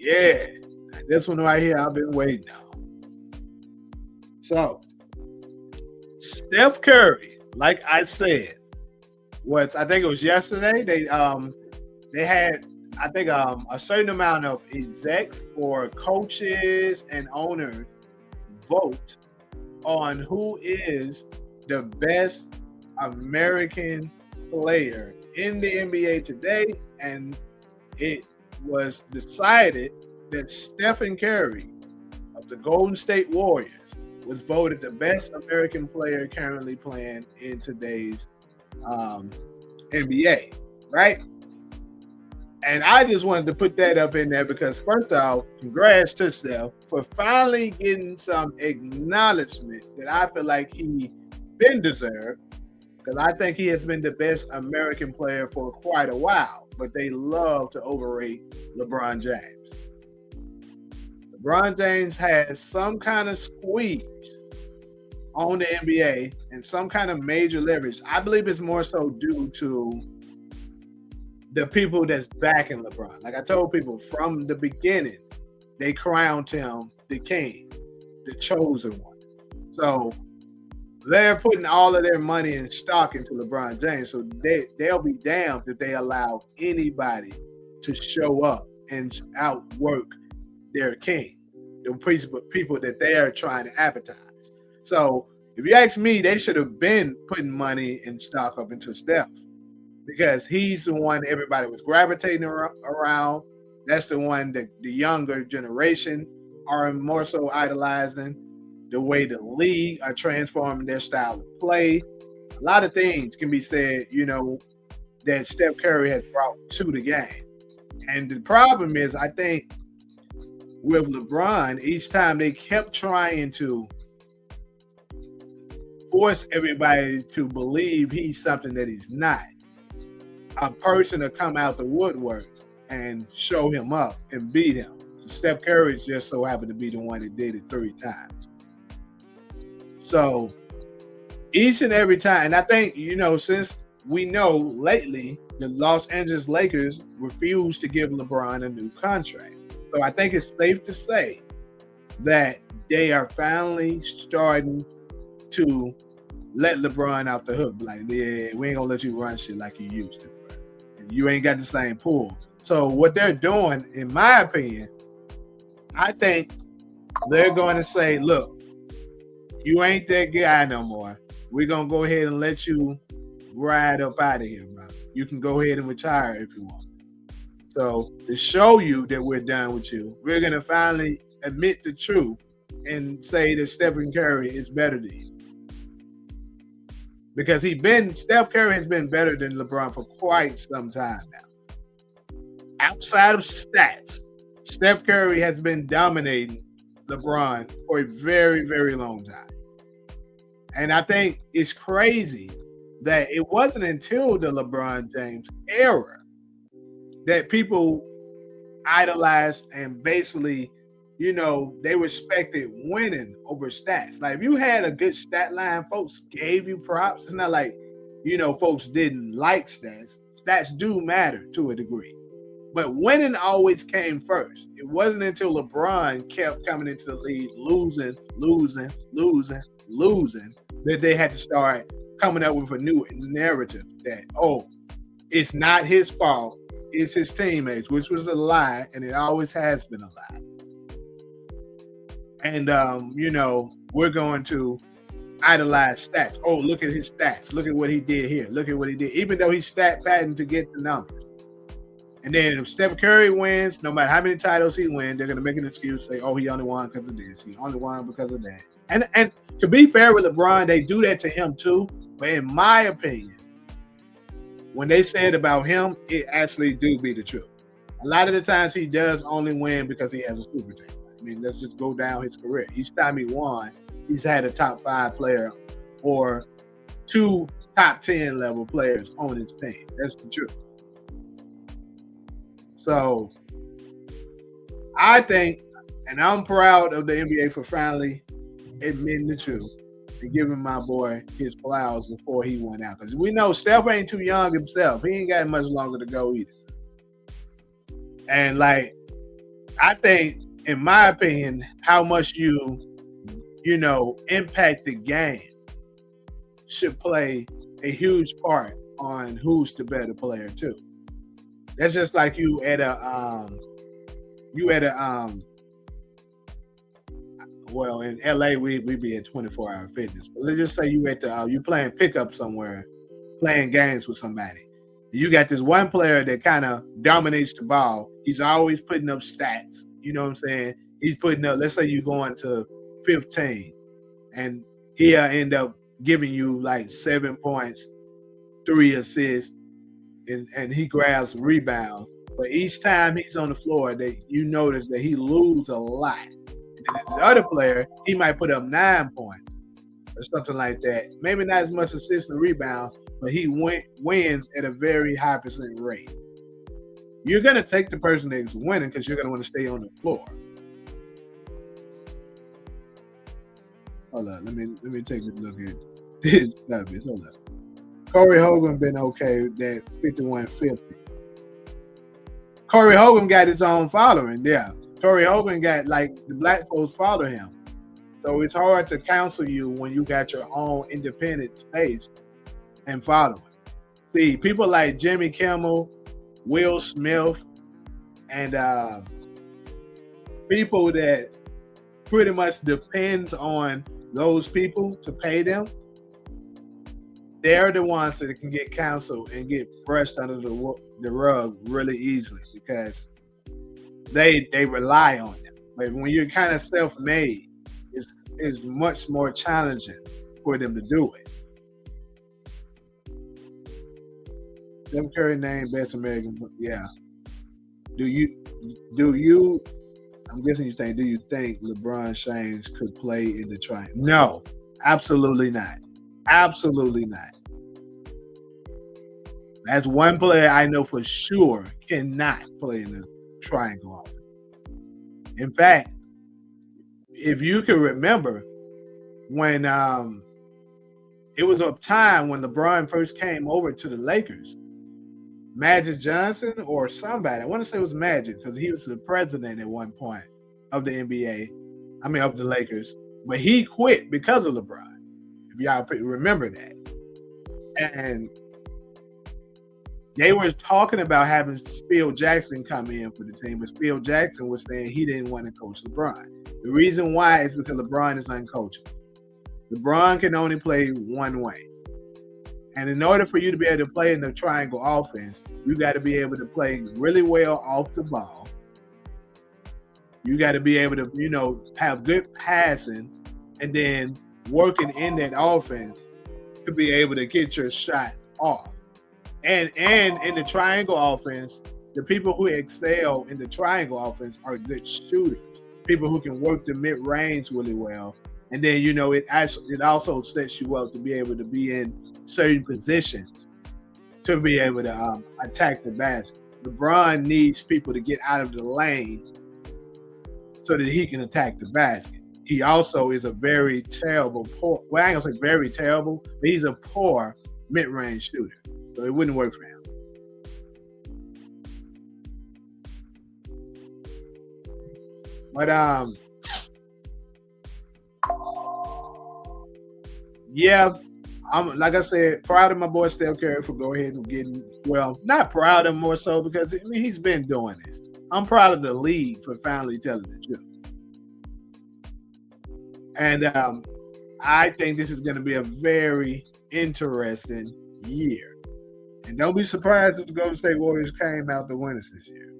Yeah, this one right here I've been waiting on. So, Steph Curry, like I said, was I think it was yesterday. They had I think a certain amount of execs or coaches and owners vote on who is the best American player in the NBA today, and it was decided that Stephen Curry of the Golden State Warriors was voted the best American player currently playing in today's um, NBA, right? And I just wanted to put that up in there because, first off, congrats to Steph for finally getting some acknowledgement that I feel like he been deserved. Because I think he has been the best American player for quite a while, but they love to overrate LeBron James. LeBron James has some kind of squeeze on the NBA and some kind of major leverage. I believe it's more so due to the people that's backing LeBron. Like I told people from the beginning, they crowned him the king, the chosen one. So they're putting all of their money and stock into LeBron James. So they'll be damned if they allow anybody to show up and outwork their king, the people that they are trying to advertise. So if you ask me, they should have been putting money and stock up into Steph because he's the one everybody was gravitating around. That's the one that the younger generation are more so idolizing. The way the league are transforming their style of play. A lot of things can be said, that Steph Curry has brought to the game. And the problem is, I think with LeBron, each time they kept trying to force everybody to believe he's something that he's not. A person to come out the woodwork and show him up and beat him. Steph Curry just so happened to be the one that did it 3 times. So each and every time, and I think, since we know lately the Los Angeles Lakers refused to give LeBron a new contract. So I think it's safe to say that they are finally starting to let LeBron out the hook. Like, yeah, we ain't gonna let you run shit like you used to, bro. And you ain't got the same pull. So what they're doing, in my opinion, I think they're going to say, look, you ain't that guy no more. We're going to go ahead and let you ride up out of here, bro. You can go ahead and retire if you want. So to show you that we're done with you, we're going to finally admit the truth and say that Stephen Curry is better than you. Because Steph Curry has been better than LeBron for quite some time now. Outside of stats, Steph Curry has been dominating LeBron for a very, very long time. And I think it's crazy that it wasn't until the LeBron James era that people idolized and basically, they respected winning over stats. Like if you had a good stat line, folks gave you props. It's not like, folks didn't like stats. Stats do matter to a degree. But winning always came first. It wasn't until LeBron kept coming into the league, losing, that they had to start coming up with a new narrative that, it's not his fault, it's his teammates, which was a lie, and it always has been a lie. And, we're going to idolize stats. Oh, look at his stats. Look at what he did here. Look at what he did. Even though he stat patterned to get the numbers. And then if Steph Curry wins, no matter how many titles he wins, they're going to make an excuse, say, he only won because of this. He only won because of that. And to be fair with LeBron, they do that to him too. But in my opinion, when they say it about him, it actually do be the truth. A lot of the times he does only win because he has a super team. I mean, let's just go down his career. Each time he won, he's had a top 5 player or 2 top 10 level players on his team. That's the truth. So I think, and I'm proud of the NBA for finally admitting the truth and giving my boy his flowers before he went out. Because we know Steph ain't too young himself. He ain't got much longer to go either. And I think, in my opinion, how much impact the game should play a huge part on who's the better player too. That's just like you at a well, in LA we be at 24-hour fitness. But let's just say you at the you playing pickup somewhere, playing games with somebody. You got this one player that kind of dominates the ball. He's always putting up stats. You know what I'm saying? He's putting up, let's say you going to 15 and he'll end up giving you like 7 points, 3 assists, and he grabs rebounds. But each time he's on the floor, that you notice that he loses a lot. And then the other player, he might put up 9 points or something like that. Maybe not as much assists and rebounds, but he wins at a very high percent rate. You're gonna take the person that's winning because you're gonna want to stay on the floor. Hold up, let me take a look at this numbers. Hold up. Corey Hogan been okay with that 5150. Corey Hogan got his own following, yeah. Corey Hogan got, like, the black folks follow him. So it's hard to counsel you when you got your own independent space and following. See, people like Jimmy Kimmel, Will Smith, and people that pretty much depends on those people to pay them, they're the ones that can get canceled and get brushed under the rug really easily because they rely on them. But when you're kind of self-made, it's much more challenging for them to do it. Steph Curry named Best American, yeah. Do you? I'm guessing you think. Do you think LeBron James could play in the triangle? No, absolutely not. Absolutely not. That's one player I know for sure cannot play in the triangle offense. In fact, if you can remember when it was a time when LeBron first came over to the Lakers, Magic Johnson or somebody, I want to say it was Magic because he was the president at one point of the NBA, I mean of the Lakers, but he quit because of LeBron, if y'all remember that. And they were talking about having Phil Jackson come in for the team, but Phil Jackson was saying he didn't want to coach LeBron. The reason why is because LeBron is uncoachable. LeBron can only play one way. And in order for you to be able to play in the triangle offense, you got to be able to play really well off the ball. You got to be able to, have good passing and then working in that offense to be able to get your shot off. And in the triangle offense, the people who excel in the triangle offense are good shooters. People who can work the mid-range really well. And then, it also sets you up to be able to be in certain positions to be able to attack the basket. LeBron needs people to get out of the lane so that he can attack the basket. He also is a very terrible, I ain't gonna say very terrible, but he's a poor mid-range shooter. So it wouldn't work for him. But yeah, I'm, like I said, proud of my boy Steph Curry for going ahead and getting, not proud of him more so because he's been doing this. I'm proud of the league for finally telling the truth. And I think this is going to be a very interesting year. And don't be surprised if the Golden State Warriors came out the winners this year.